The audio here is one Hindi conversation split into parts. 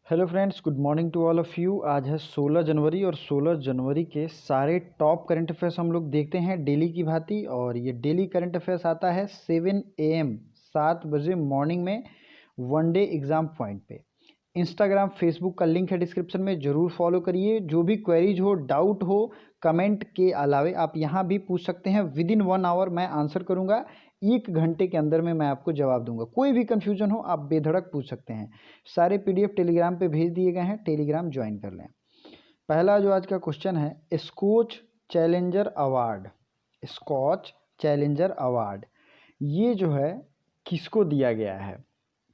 Hello friends, good morning to all of you. आज है 16 जनवरी और 16 जनवरी के सारे टॉप करंट अफेयर्स हम लोग देखते हैं डेली की भांति। और ये डेली करंट अफेयर्स आता है 7 AM 7 बजे मॉर्निंग में वन डे एग्ज़ाम पॉइंट पे। इंस्टाग्राम फेसबुक का लिंक है डिस्क्रिप्शन में, ज़रूर फॉलो करिए। जो भी क्वेरीज हो, डाउट हो, कमेंट के अलावे आप यहाँ भी पूछ सकते हैं। विद इन 1 आवर मैं आंसर करूँगा। 1 घंटे के अंदर में मैं आपको जवाब दूंगा। कोई भी कन्फ्यूजन हो आप बेधड़क पूछ सकते हैं। सारे PDF टेलीग्राम पे भेज दिए गए हैं, टेलीग्राम ज्वाइन कर लें। पहला जो आज का क्वेश्चन है, Skoch Challenger Award. Skoch Challenger Award ये जो है किसको दिया गया है?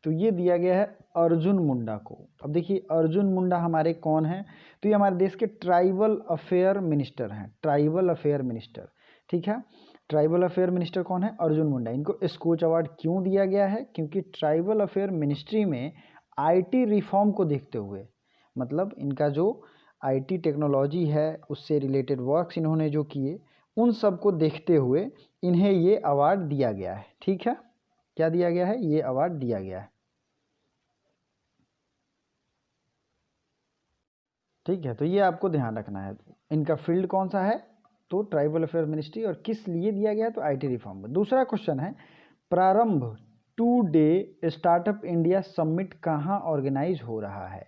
तो ये दिया गया है अर्जुन मुंडा को। अब देखिए अर्जुन मुंडा हमारे कौन हैं? तो ये हमारे देश के ट्राइबल अफेयर मिनिस्टर हैं। ट्राइबल अफेयर मिनिस्टर, ठीक है। ट्राइबल अफेयर मिनिस्टर कौन है? अर्जुन मुंडा। इनको स्कॉच अवार्ड क्यों दिया गया है? क्योंकि ट्राइबल अफेयर मिनिस्ट्री में IT रिफॉर्म को देखते हुए, मतलब इनका जो IT टेक्नोलॉजी है उससे रिलेटेड वर्क्स इन्होंने जो किए, उन सब को देखते हुए इन्हें ये अवार्ड दिया गया है। ठीक है, क्या दिया गया है? ये अवार्ड दिया गया है। ठीक है, तो ये आपको ध्यान रखना है। इनका फील्ड कौन सा है? तो ट्राइबल अफेयर मिनिस्ट्री। और किस लिए दिया गया है? तो IT रिफॉर्म। दूसरा क्वेश्चन है, प्रारंभ 2 डे स्टार्टअप इंडिया समिट कहाँ ऑर्गेनाइज हो रहा है?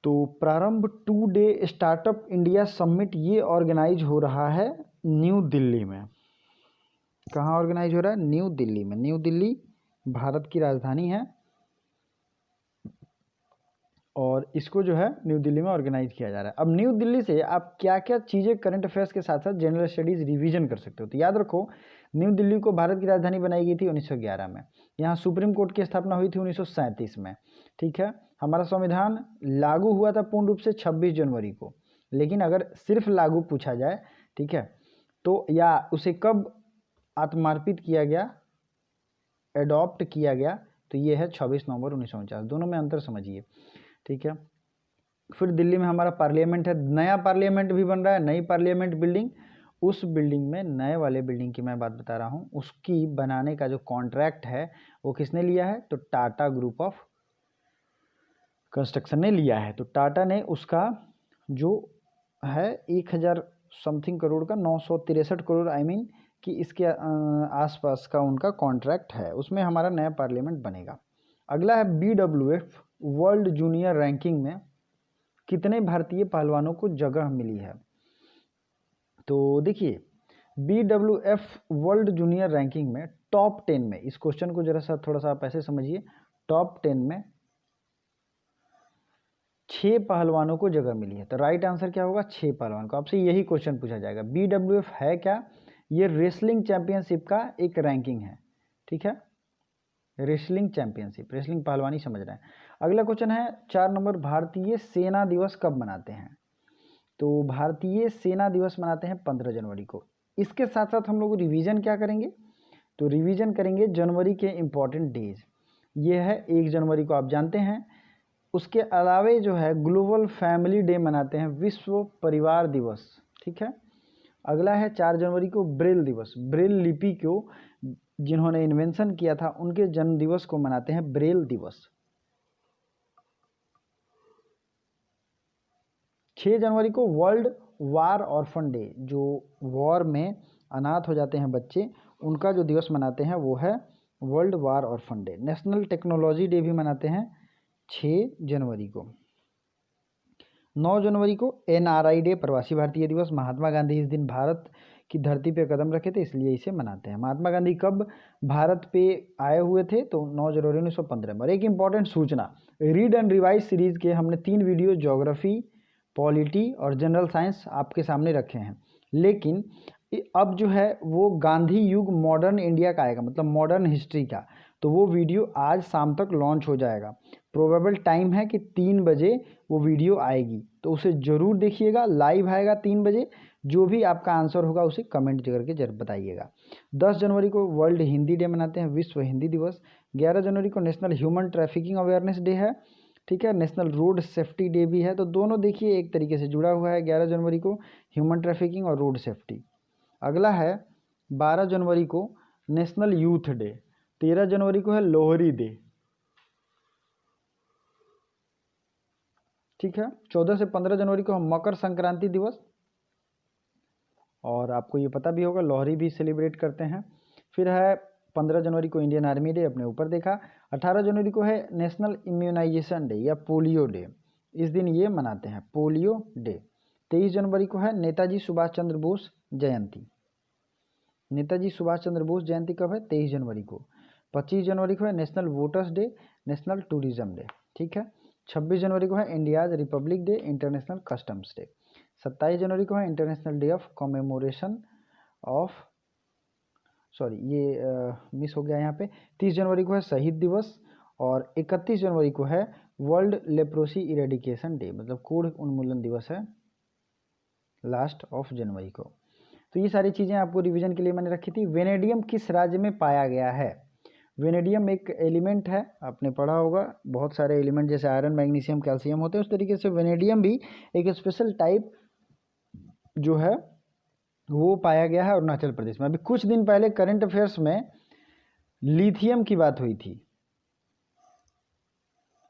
तो प्रारंभ 2 डे स्टार्टअप इंडिया समिट ये ऑर्गेनाइज हो रहा है न्यू दिल्ली में। कहाँ ऑर्गेनाइज हो रहा है? न्यू दिल्ली में। न्यू दिल्ली भारत की राजधानी है और इसको जो है न्यू दिल्ली में ऑर्गेनाइज किया जा रहा है। अब न्यू दिल्ली से आप क्या क्या चीज़ें करंट अफेयर्स के साथ साथ जनरल स्टडीज़ रिवीजन कर सकते हो। तो याद रखो, न्यू दिल्ली को भारत की राजधानी बनाई गई थी 1911 में। यहाँ सुप्रीम कोर्ट की स्थापना हुई थी 1937 में। ठीक है, हमारा संविधान लागू हुआ था पूर्ण रूप से 26 जनवरी को। लेकिन अगर सिर्फ लागू पूछा जाए, ठीक है, तो या उसे कब आत्मार्पित किया गया, एडॉप्ट किया गया, तो ये है 26 नवंबर 1949। दोनों में अंतर समझिए। ठीक है, फिर दिल्ली में हमारा पार्लियामेंट है। नया पार्लियामेंट भी बन रहा है, नई पार्लियामेंट बिल्डिंग। उस बिल्डिंग में, नए वाले बिल्डिंग की मैं बात बता रहा हूँ, उसकी बनाने का जो कॉन्ट्रैक्ट है वो किसने लिया है? तो टाटा ग्रुप ऑफ कंस्ट्रक्शन ने लिया है। तो टाटा ने उसका जो है 1000 समथिंग करोड़ का, 963 करोड़ आई मीन, कि इसके आसपास का उनका कॉन्ट्रैक्ट है। उसमें हमारा नया पार्लियामेंट बनेगा। अगला है BWF वर्ल्ड जूनियर रैंकिंग में कितने भारतीय पहलवानों को जगह मिली है? तो देखिए, BWF वर्ल्ड जूनियर रैंकिंग में टॉप 10 में, इस क्वेश्चन को जरा सा थोड़ा सा आप ऐसे समझिए, टॉप 10 में 6 पहलवानों को जगह मिली है। तो राइट आंसर क्या होगा? 6 पहलवान को। आपसे यही क्वेश्चन पूछा जाएगा। BWF है क्या? ये रेसलिंग चैंपियनशिप का एक रैंकिंग है। ठीक है, रेसलिंग चैंपियनशिप, रेसलिंग पहलवानी समझ रहे हैं। अगला क्वेश्चन है 4 नंबर, भारतीय सेना दिवस कब मनाते हैं? तो भारतीय सेना दिवस मनाते हैं 15 जनवरी को। इसके साथ साथ हम लोग रिवीजन क्या करेंगे? तो रिवीजन करेंगे जनवरी के इम्पॉर्टेंट डेज। ये है 1 जनवरी को, आप जानते हैं। उसके अलावे जो है ग्लोबल फैमिली डे मनाते हैं, विश्व परिवार दिवस। ठीक है, अगला है 4 जनवरी को ब्रेल दिवस। ब्रेल लिपि को जिन्होंने इन्वेंशन किया था उनके जन्म दिवस को मनाते हैं ब्रेल दिवस। 6 जनवरी को वर्ल्ड वार ऑर्फन डे, जो वॉर में अनाथ हो जाते हैं बच्चे, उनका जो दिवस मनाते हैं वो है world war orphan day. National technology day भी मनाते हैं 6 जनवरी को। 9 जनवरी को NRI डे, प्रवासी भारतीय दिवस। महात्मा गांधी इस दिन भारत की धरती पे कदम रखे थे, इसलिए इसे मनाते हैं। महात्मा गांधी कब भारत पे आए हुए थे? तो 9 जनवरी 1915 में। और एक इंपॉर्टेंट सूचना, रीड एंड रिवाइज सीरीज के हमने 3 वीडियो ज्योग्राफी, पॉलिटी और जनरल साइंस आपके सामने रखे हैं। लेकिन अब जो है वो गांधी युग मॉडर्न इंडिया का आएगा, मतलब मॉडर्न हिस्ट्री का। तो वो वीडियो आज शाम तक लॉन्च हो जाएगा। प्रोबेबल टाइम है कि 3 बजे वो वीडियो आएगी, तो उसे ज़रूर देखिएगा। लाइव आएगा 3 बजे। जो भी आपका आंसर होगा उसे कमेंट करके जरूर बताइएगा। 10 जनवरी को वर्ल्ड हिंदी डे मनाते हैं, विश्व हिंदी दिवस। 11 जनवरी को national human trafficking awareness day है। ठीक है, नेशनल रोड सेफ्टी डे भी है। तो दोनों देखिए एक तरीके से जुड़ा हुआ है। 11 जनवरी को ह्यूमन ट्रैफिकिंग और रोड सेफ्टी। अगला है 12 जनवरी को नेशनल यूथ डे। 13 जनवरी को है लोहरी डे। ठीक है। 14 से 15 जनवरी को हम मकर संक्रांति दिवस, और आपको ये पता भी होगा लोहरी भी सेलिब्रेट करते हैं। फिर है 15 जनवरी को इंडियन आर्मी डे, अपने ऊपर देखा। 18 जनवरी को है नेशनल इम्यूनाइजेशन डे या पोलियो डे, इस दिन ये मनाते हैं पोलियो डे। 23 जनवरी को है नेताजी सुभाष चंद्र बोस जयंती। नेताजी सुभाष चंद्र बोस जयंती कब है? 23 जनवरी को। 25 जनवरी को है national voters day, national tourism day, ठीक है। 26 जनवरी को है India's republic day, international customs day. 27 जनवरी को है international day of commemoration of, sorry ये मिस हो गया यहाँ पे। 30 जनवरी को है शहीद दिवस, और 31 जनवरी को है वर्ल्ड लेप्रोसी इरेडिकेशन डे, मतलब कोढ़ उन्मूलन दिवस है लास्ट ऑफ जनवरी को। तो ये सारी चीज़ें आपको रिवीजन के लिए मैंने रखी थी। वेनेडियम किस राज्य में पाया गया है? वेनेडियम एक एलिमेंट है, आपने पढ़ा होगा, बहुत सारे एलिमेंट जैसे आयरन, मैग्नीशियम, कैल्शियम होते हैं, उस तरीके से वेनेडियम भी एक स्पेशल टाइप जो है वो पाया गया है अरुणाचल प्रदेश में। अभी कुछ दिन पहले करंट अफेयर्स में लिथियम की बात हुई थी।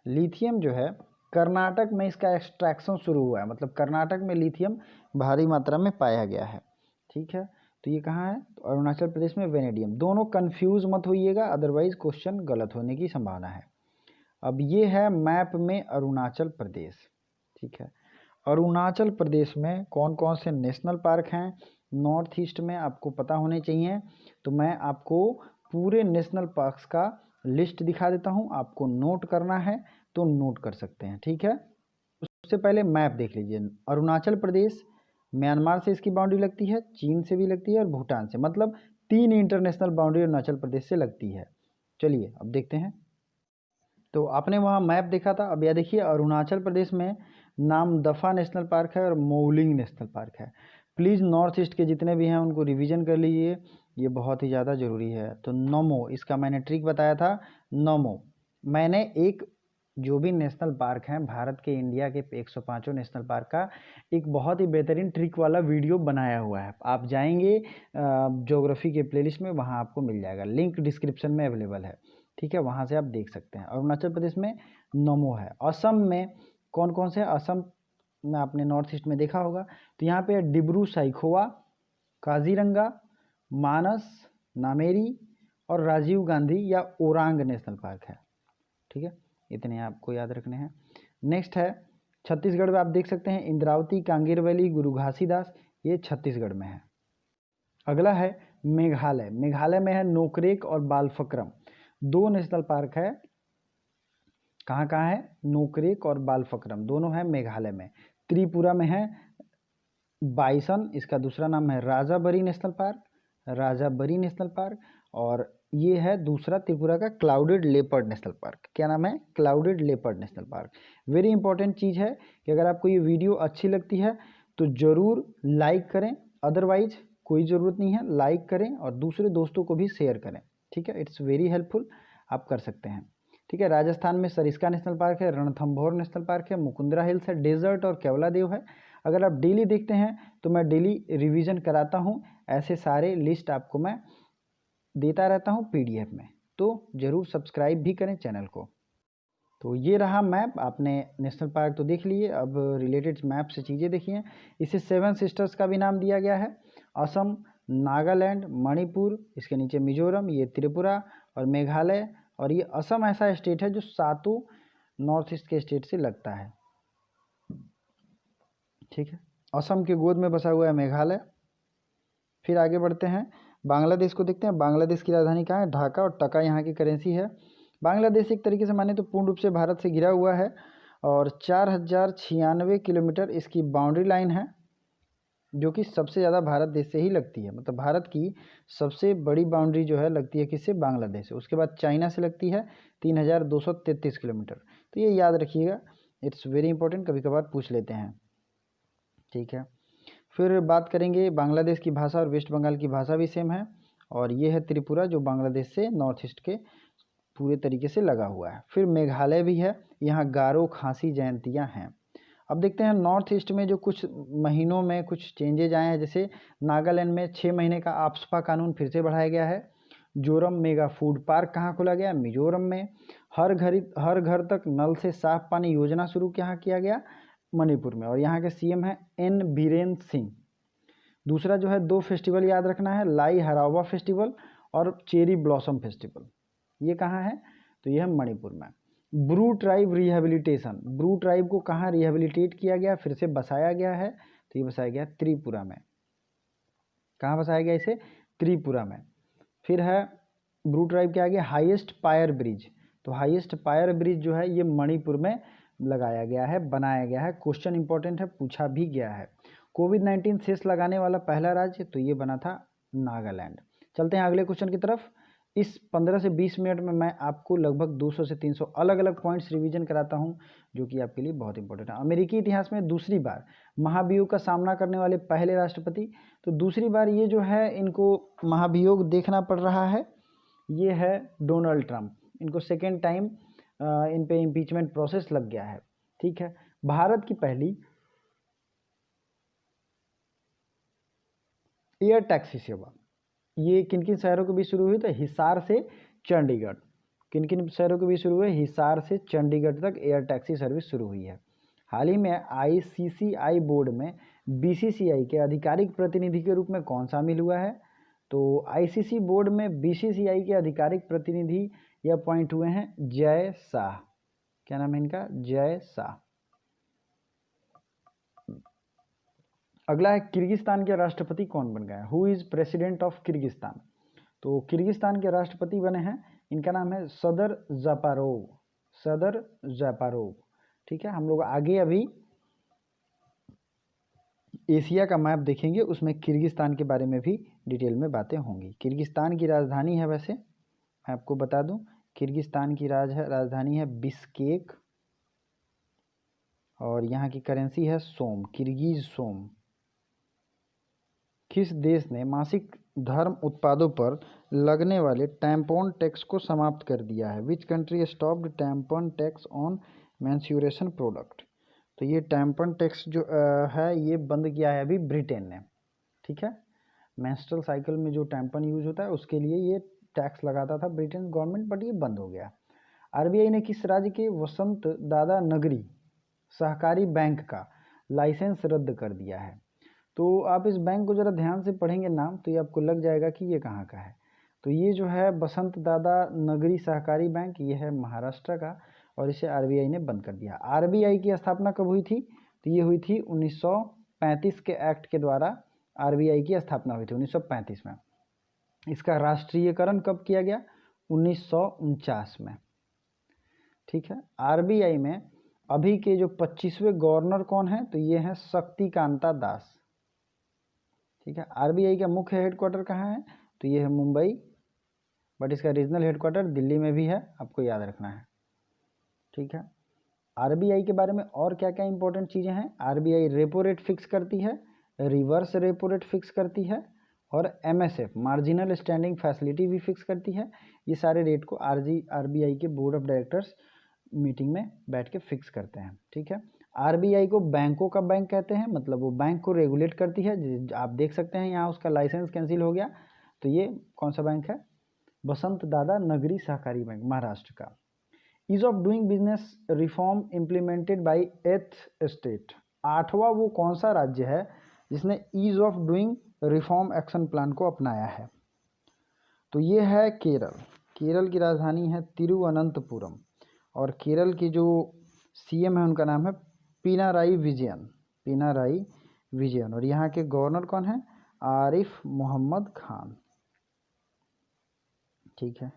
लिथियम जो है कर्नाटक में इसका एक्सट्रैक्शन शुरू हुआ है, मतलब कर्नाटक में लिथियम भारी मात्रा में पाया गया है, ठीक है। तो ये कहाँ है? तो अरुणाचल प्रदेश में वेनेडियम। दोनों कंफ्यूज मत होइएगा, अदरवाइज क्वेश्चन गलत होने की संभावना है। अब ये है मैप में अरुणाचल प्रदेश, ठीक है। अरुणाचल प्रदेश में कौन कौन से नेशनल पार्क हैं नॉर्थ ईस्ट में आपको पता होने चाहिए। तो मैं आपको पूरे नेशनल पार्क्स का लिस्ट दिखा देता हूं, आपको नोट करना है तो नोट कर सकते हैं, ठीक है। उससे पहले मैप देख लीजिए। अरुणाचल प्रदेश म्यांमार से इसकी बाउंड्री लगती है, चीन से भी लगती है और भूटान से, मतलब 3 इंटरनेशनल बाउंड्री अरुणाचल प्रदेश से लगती है। चलिए अब देखते हैं। तो आपने वहाँ मैप देखा था, अब यह देखिए अरुणाचल प्रदेश में नामदफा नेशनल पार्क है और मोलिंग नेशनल पार्क है। प्लीज़ नॉर्थ ईस्ट के जितने भी हैं उनको रिवीजन कर लीजिए, ये बहुत ही ज़्यादा ज़रूरी है। तो नमो, इसका मैंने ट्रिक बताया था, नमो। मैंने एक जो भी नेशनल पार्क हैं भारत के, इंडिया के 105 नेशनल पार्क का एक बहुत ही बेहतरीन ट्रिक वाला वीडियो बनाया हुआ है। आप जाएंगे ज्योग्राफी के प्लेलिस्ट में, वहाँ आपको मिल जाएगा, लिंक डिस्क्रिप्शन में अवेलेबल है, ठीक है, वहाँ से आप देख सकते हैं। अरुणाचल प्रदेश में नमो है। असम में कौन कौन से? असम में आपने नॉर्थ ईस्ट में देखा होगा, तो यहाँ पे डिब्रू साइखोवा, काजीरंगा, मानस, नामेरी और राजीव गांधी या ओरांग नेशनल पार्क है, ठीक है। इतने आपको याद रखने हैं। नेक्स्ट है छत्तीसगढ़ में आप देख सकते हैं इंद्रावती, कांगेर वैली, गुरु घासीदास, ये छत्तीसगढ़ में है। अगला है मेघालय। मेघालय में है नोकरेक और बालफक्रम, 2 नेशनल पार्क है। कहाँ कहाँ है? नोकरेक और बालफक्रम, दोनों है मेघालय में। त्रिपुरा में है बाइसन, इसका दूसरा नाम है राजाबरी नेशनल पार्क, राजाबरी नेशनल पार्क। और ये है दूसरा त्रिपुरा का क्लाउडेड लेपर्ड नेशनल पार्क। क्या नाम है? Clouded leopard national park. Very important चीज़ है कि अगर आपको ये वीडियो अच्छी लगती है तो ज़रूर लाइक करें, अदरवाइज कोई ज़रूरत नहीं है, लाइक करें और दूसरे दोस्तों को भी शेयर करें, ठीक है। इट्स वेरी हेल्पफुल, आप कर सकते हैं, ठीक है। राजस्थान में सरिस्का नेशनल पार्क है, रणथंभौर नेशनल पार्क है, मुकुंदरा हिल्स है, डेजर्ट और केवलादेव है। अगर आप डेली देखते हैं तो मैं डेली रिवीजन कराता हूँ, ऐसे सारे लिस्ट आपको मैं देता रहता हूँ पीडीएफ में, तो ज़रूर सब्सक्राइब भी करें चैनल को। तो ये रहा मैप, आपने नेशनल पार्क तो देख लिए, अब रिलेटेड मैप से चीज़ें देखिए। इसे 7 सिस्टर्स का भी नाम दिया गया है। असम, नागालैंड, मणिपुर, इसके नीचे मिजोरम, ये त्रिपुरा और मेघालय। और ये असम ऐसा स्टेट है जो 7 नॉर्थ ईस्ट के स्टेट से लगता है, ठीक है। असम के गोद में बसा हुआ है मेघालय। फिर आगे बढ़ते हैं, बांग्लादेश को देखते हैं। बांग्लादेश की राजधानी कहाँ है? ढाका, और टका यहाँ की करेंसी है। बांग्लादेश एक तरीके से माने तो पूर्ण रूप से भारत से घिरा हुआ है और 4096 किलोमीटर इसकी बाउंड्री लाइन है, जो कि सबसे ज़्यादा भारत देश से ही लगती है। मतलब भारत की सबसे बड़ी बाउंड्री जो है लगती है किससे? बांग्लादेश से। उसके बाद चाइना से लगती है 3233 किलोमीटर। तो ये याद रखिएगा, इट्स वेरी इंपॉर्टेंट, कभी कभार पूछ लेते हैं, ठीक है। फिर बात करेंगे बांग्लादेश की भाषा, और वेस्ट बंगाल की भाषा भी सेम है। और ये है त्रिपुरा जो बांग्लादेश से नॉर्थ ईस्ट के पूरे तरीके से लगा हुआ है। फिर मेघालय भी है, यहाँ गारो, खासी जयंतियाँ हैं। अब देखते हैं नॉर्थ ईस्ट में जो कुछ महीनों में कुछ चेंजेज आए हैं, जैसे नागालैंड में 6 महीने का आफ्सपा कानून फिर से बढ़ाया गया है। जोरम मेगा फूड पार्क कहाँ खोला गया? मिजोरम में। हर घर तक नल से साफ पानी योजना शुरू कहाँ किया गया? मणिपुर में। और यहाँ के सीएम हैं एन बीरेन सिंह। दूसरा जो है 2 फेस्टिवल याद रखना है, लाई हरावा फेस्टिवल और चेरी ब्लॉसम फेस्टिवल। ये कहाँ है? तो ये है मणिपुर में। Bru tribe rehabilitation, Bru tribe को कहाँ रिहेबिलिटेट किया गया, फिर से बसाया गया है? तो ये बसाया गया त्रिपुरा में। कहाँ बसाया गया इसे? त्रिपुरा में। फिर है ब्रू ट्राइब के आगे हाईएस्ट पायर ब्रिज, तो हाईएस्ट पायर ब्रिज जो है ये मणिपुर में लगाया गया है, बनाया गया है। क्वेश्चन इंपॉर्टेंट है, पूछा भी गया है। कोविड-19 सेस लगाने वाला पहला राज्य, तो ये बना था नागालैंड। चलते हैं अगले क्वेश्चन की तरफ। इस 15 से 20 मिनट में मैं आपको लगभग 200 से 300 अलग अलग पॉइंट्स रिवीजन कराता हूं, जो कि आपके लिए बहुत इंपॉर्टेंट है। अमेरिकी इतिहास में दूसरी बार महाभियोग का सामना करने वाले पहले राष्ट्रपति, तो दूसरी बार ये जो है इनको महाभियोग देखना पड़ रहा है, ये है डोनाल्ड ट्रंप। इनको सेकेंड टाइम इन पे इम्पीचमेंट प्रोसेस लग गया है। ठीक है। भारत की पहली एयर टैक्सी सेवा, ये किन किन शहरों के बीच शुरू हुई? तो हिसार से चंडीगढ़। किन किन शहरों के बीच शुरू हुए? हिसार से चंडीगढ़ तक एयर टैक्सी सर्विस शुरू हुई है। हाल ही में आईसीसीआई बोर्ड में बीसीसीआई के आधिकारिक प्रतिनिधि के रूप में कौन शामिल हुआ है? तो आईसीसी बोर्ड में बीसीसीआई के आधिकारिक प्रतिनिधि ये अपॉइंट हुए हैं जय शाह। क्या नाम है इनका? जय शाह। अगला है किर्गिस्तान के राष्ट्रपति कौन बन गए? Who is president of Kyrgyzstan? तो किर्गिस्तान के राष्ट्रपति बने हैं, इनका नाम है सदर जापारोव। सदर जापारोव। ठीक है। हम लोग आगे अभी एशिया का मैप देखेंगे, उसमें किर्गिस्तान के बारे में भी डिटेल में बातें होंगी। किर्गिस्तान की राजधानी है, वैसे मैं आपको बता दूं, किर्गिस्तान की राजधानी है बिश्केक, और यहाँ की करेंसी है सोम, किर्गिज सोम। किस देश ने मासिक धर्म उत्पादों पर लगने वाले टैम्पॉन टैक्स को समाप्त कर दिया है? Which country stopped tampon tax on menstruation product? तो ये टैम्पॉन टैक्स जो है ये बंद किया है अभी ब्रिटेन ने। ठीक है। मेंस्ट्रुअल साइकिल में जो टैम्पॉन यूज होता है उसके लिए ये टैक्स लगाता था ब्रिटेन गवर्नमेंट, बट ये बंद हो गया। आरबीआई ने किस राज्य के वसंत दादा नगरी सहकारी बैंक का लाइसेंस रद्द कर दिया है? तो आप इस बैंक को ज़रा ध्यान से पढ़ेंगे नाम, तो ये आपको लग जाएगा कि ये कहाँ का है। तो ये जो है बसंत दादा नगरी सहकारी बैंक, ये है महाराष्ट्र का, और इसे आरबीआई ने बंद कर दिया। आरबीआई की स्थापना कब हुई थी? तो ये हुई थी 1935 के एक्ट के द्वारा आरबीआई की स्थापना हुई थी 1935 में। इसका राष्ट्रीयकरण कब किया गया? 1949 में। ठीक है। आरबीआई में अभी के जो 25वें गवर्नर कौन है? तो ये हैं शक्तिकांता दास। ठीक है। आरबीआई का मुख्य हेडक्वार्टर कहाँ है? तो ये है मुंबई, बट इसका रीजनल हेडक्वार्टर दिल्ली में भी है, आपको याद रखना है। ठीक है। आरबीआई के बारे में और क्या क्या इंपॉर्टेंट चीज़ें हैं? आरबीआई रेपो रेट फिक्स करती है, रिवर्स रेपो रेट फिक्स करती है, और एमएसएफ मार्जिनल स्टैंडिंग फैसिलिटी भी फिक्स करती है। ये सारे रेट को आरबीआई के बोर्ड ऑफ डायरेक्टर्स मीटिंग में बैठ के फिक्स करते हैं। ठीक है। आरबीआई को बैंकों का बैंक कहते हैं, मतलब वो बैंक को रेगुलेट करती है। आप देख सकते हैं यहाँ उसका लाइसेंस कैंसिल हो गया, तो ये कौन सा बैंक है? बसंत दादा नगरी सहकारी बैंक, महाराष्ट्र का। Ease of doing business reform implemented by 8th state, 8वां वो कौन सा राज्य है जिसने ease of doing reform action plan को अपनाया है? तो ये है केरल। केरल की राजधानी है तिरुवनंतपुरम, और केरल की जो सीएम है उनका नाम है पिनाराई विजयन। पिनाराई विजयन। और यहाँ के गवर्नर कौन है? आरिफ मोहम्मद खान। ठीक है।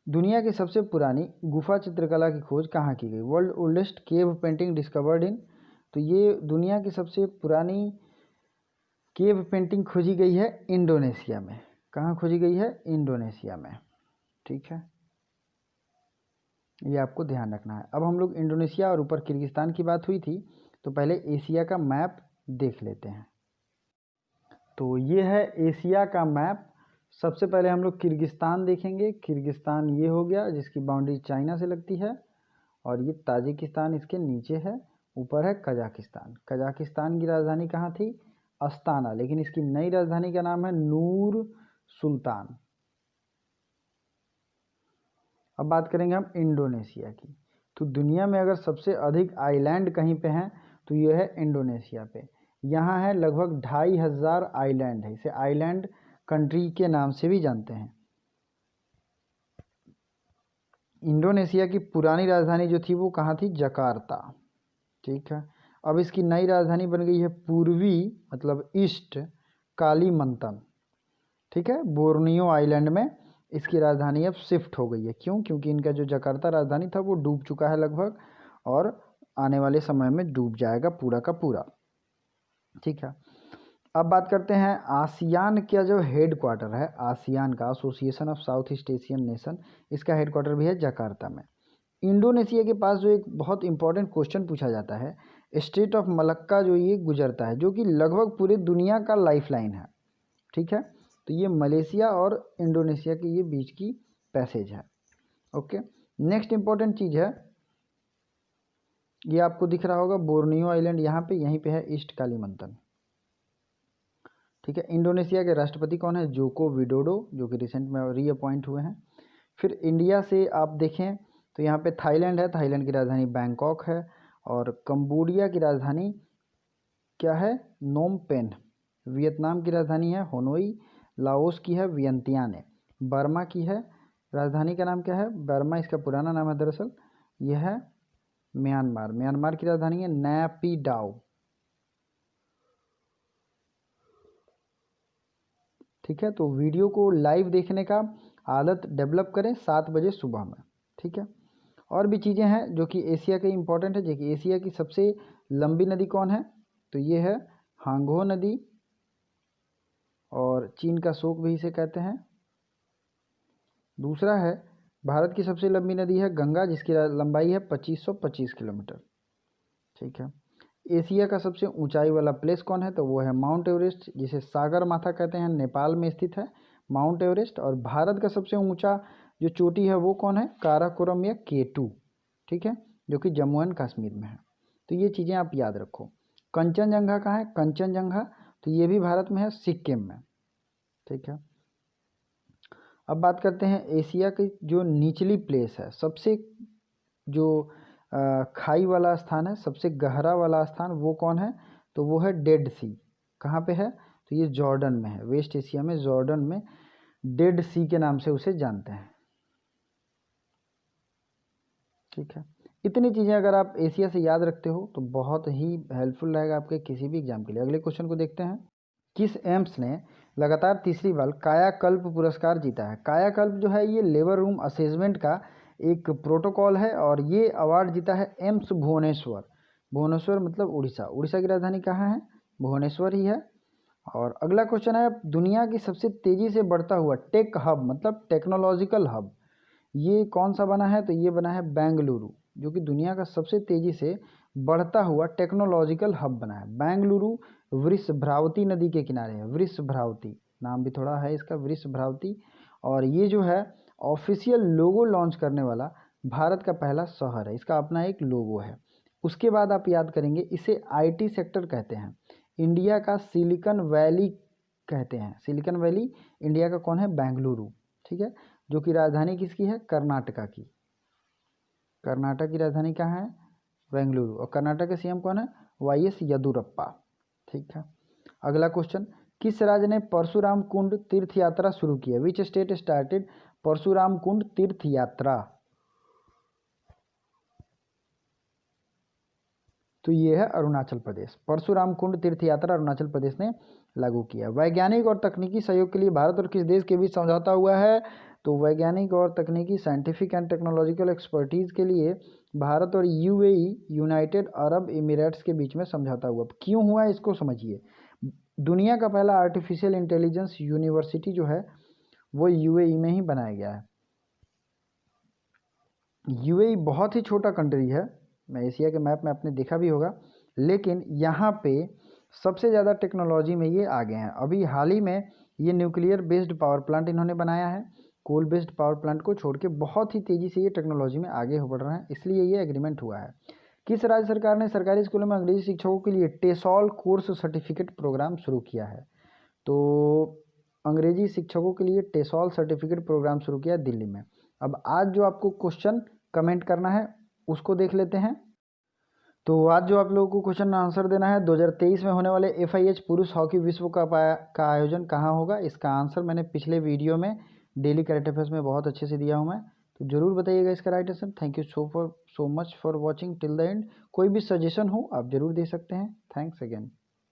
दुनिया की सबसे पुरानी गुफा चित्रकला की खोज कहाँ की गई? World oldest cave painting discovered in, तो ये दुनिया की सबसे पुरानी केव पेंटिंग खोजी गई है इंडोनेशिया में। कहाँ खोजी गई है? इंडोनेशिया में। ठीक है। ये आपको ध्यान रखना है। अब हम लोग इंडोनेशिया और ऊपर किर्गिस्तान की बात हुई थी, तो पहले एशिया का मैप देख लेते हैं। तो ये है एशिया का मैप। सबसे पहले हम लोग किर्गिस्तान देखेंगे। किर्गिस्तान ये हो गया, जिसकी बाउंड्री चाइना से लगती है, और ये ताजिकिस्तान इसके नीचे है। ऊपर है कजाकिस्तान। कजाकिस्तान की राजधानी कहाँ थी? अस्ताना, लेकिन इसकी नई राजधानी का नाम है नूर सुल्तान। अब बात करेंगे हम इंडोनेशिया की। तो दुनिया में अगर सबसे अधिक आइलैंड कहीं पे हैं तो ये है इंडोनेशिया पे। यहाँ है लगभग 2500 आइलैंड है। इसे आइलैंड कंट्री के नाम से भी जानते हैं। इंडोनेशिया की पुरानी राजधानी जो थी वो कहाँ थी? जकार्ता। ठीक है। अब इसकी नई राजधानी बन गई है पूर्वी मतलब ईस्ट कालीमंतन। ठीक है। बोर्नियो आइलैंड में इसकी राजधानी अब शिफ्ट हो गई है। क्यों? क्योंकि इनका जो जकार्ता राजधानी था वो डूब चुका है लगभग, और आने वाले समय में डूब जाएगा पूरा का पूरा। ठीक है। अब बात करते हैं आसियान का जो हेड क्वार्टर है, आसियान का association of south east Asian nation, इसका हेड क्वार्टर भी है जकार्ता में। इंडोनेशिया के पास जो एक बहुत इंपॉर्टेंट क्वेश्चन पूछा जाता है, स्ट्रेट ऑफ मलक्का जो ये गुजरता है, जो कि लगभग पूरे दुनिया का लाइफलाइन है। ठीक है। तो ये मलेशिया और इंडोनेशिया के ये बीच की पैसेज है। ओके। नेक्स्ट इंपॉर्टेंट चीज़ है, ये आपको दिख रहा होगा बोर्नियो आइलैंड, यहाँ पे यहीं पे है ईस्ट कालीमंतन। ठीक है। इंडोनेशिया के राष्ट्रपति कौन है? जोको विडोडो, जो कि रिसेंट में रीअपॉइंट हुए हैं। फिर इंडिया से आप देखें तो यहाँ पे थाईलैंड है, थाईलैंड की राजधानी बैंकॉक है। और कंबोडिया की राजधानी क्या है? Phnom Penh. वियतनाम की राजधानी है होनोई। लाओस की है वियंतियान है। बर्मा की है, राजधानी का नाम क्या है? बर्मा इसका पुराना नाम है दरअसल। यह है म्यांमार। म्यांमार की राजधानी है नैपीडाओ। ठीक है। तो वीडियो को लाइव देखने का आदत डेवलप करें 7 बजे सुबह में। ठीक है। और भी चीज़ें हैं जो कि एशिया के इंपॉर्टेंट है। देखिए एशिया की सबसे लंबी नदी कौन है? तो ये है हांगहो नदी, और चीन का शोक भी इसे कहते हैं। दूसरा है भारत की सबसे लंबी नदी है गंगा, जिसकी लंबाई है 2525 किलोमीटर। ठीक है। एशिया का सबसे ऊंचाई वाला प्लेस कौन है? तो वो है माउंट एवरेस्ट, जिसे सागर माथा कहते हैं, नेपाल में स्थित है माउंट एवरेस्ट। और भारत का सबसे ऊंचा जो चोटी है वो कौन है? काराकोरम या K2। ठीक है। जो कि जम्मू एंड कश्मीर में है। तो ये चीज़ें आप याद रखो। कंचनजंगा कहाँ है? कंचनजंगा तो ये भी भारत में है, सिक्किम में। ठीक है। अब बात करते हैं एशिया की जो निचली प्लेस है, सबसे जो खाई वाला स्थान है, सबसे गहरा वाला स्थान, वो कौन है? तो वो है डेड सी। कहाँ पे है? तो ये जॉर्डन में है, वेस्ट एशिया में जॉर्डन में डेड सी के नाम से उसे जानते हैं। ठीक है। इतनी चीज़ें अगर आप एशिया से याद रखते हो तो बहुत ही हेल्पफुल रहेगा आपके किसी भी एग्जाम के लिए। अगले क्वेश्चन को देखते हैं। किस एम्स ने लगातार तीसरी बार कायाकल्प पुरस्कार जीता है? कायाकल्प जो है ये लेबर रूम असेसमेंट का एक प्रोटोकॉल है, और ये अवार्ड जीता है एम्स भुवनेश्वर। भुवनेश्वर मतलब उड़ीसा। उड़ीसा की राजधानी कहाँ है? भुवनेश्वर ही है। और अगला क्वेश्चन है, दुनिया की सबसे तेज़ी से बढ़ता हुआ टेक हब मतलब टेक्नोलॉजिकल हब ये कौन सा बना है? तो ये बना है बेंगलुरु, जो कि दुनिया का सबसे तेज़ी से बढ़ता हुआ टेक्नोलॉजिकल हब बना है। बेंगलुरु वृषभ्रावती नदी के किनारे है। वृषभ्रावती नाम भी थोड़ा है इसका, वृषभ्रावती। और ये जो है ऑफिशियल लोगो लॉन्च करने वाला भारत का पहला शहर है। इसका अपना एक लोगो है। उसके बाद आप याद करेंगे इसे आईटी सेक्टर कहते हैं। इंडिया का सिलिकॉन वैली कहते हैं। सिलिकॉन वैली इंडिया का कौन है? बेंगलुरु। ठीक है। जो कि राजधानी किसकी है? कर्नाटका की। कर्नाटक की राजधानी कहाँ है? बेंगलुरु। और कर्नाटक के सीएम कौन है? YS येदुरप्पा। ठीक है। अगला क्वेश्चन, किस राज्य ने परशुराम कुंड तीर्थ यात्रा शुरू की है? विच स्टेट स्टार्टेड परशुराम कुंड तीर्थ यात्रा? तो ये है अरुणाचल प्रदेश। परशुराम कुंड तीर्थ यात्रा अरुणाचल प्रदेश ने लागू किया। वैज्ञानिक और तकनीकी सहयोग के लिए भारत और किस देश के बीच समझौता हुआ है? तो वैज्ञानिक और तकनीकी साइंटिफिक एंड टेक्नोलॉजिकल एक्सपर्टीज़ के लिए भारत और UAE यूनाइटेड अरब एमिरेट्स के बीच में समझौता हुआ। क्यों हुआ इसको समझिए। दुनिया का पहला आर्टिफिशियल इंटेलिजेंस यूनिवर्सिटी जो है वो UAE में ही बनाया गया है। UAE बहुत ही छोटा कंट्री है, मैं एशिया के मैप में आपने देखा भी होगा, लेकिन यहाँ पे सबसे ज़्यादा टेक्नोलॉजी में ये आगे हैं। अभी हाल ही में ये न्यूक्लियर बेस्ड पावर प्लांट इन्होंने बनाया है। कोल बेस्ड पावर प्लांट को छोड़ के बहुत ही तेज़ी से ये टेक्नोलॉजी में आगे बढ़ रहे हैं, इसलिए ये एग्रीमेंट हुआ है। किस राज्य सरकार ने सरकारी स्कूलों में अंग्रेजी शिक्षकों के लिए टेसॉल कोर्स सर्टिफिकेट प्रोग्राम शुरू किया है? तो अंग्रेजी शिक्षकों के लिए टेसॉल सर्टिफिकेट प्रोग्राम शुरू किया दिल्ली में। अब आज जो आपको क्वेश्चन कमेंट करना है उसको देख लेते हैं। तो आज जो आप लोगों को क्वेश्चन आंसर देना है, 2023 में होने वाले FIH पुरुष हॉकी विश्व कप का आयोजन कहाँ होगा। इसका आंसर मैंने पिछले वीडियो में डेली करंट अफेयर्स में बहुत अच्छे से दिया हूँ मैं, तो जरूर बताइएगा इसका right answer. Thank you so much for watching till the end. कोई भी सजेशन हो आप जरूर दे सकते हैं। Thanks again.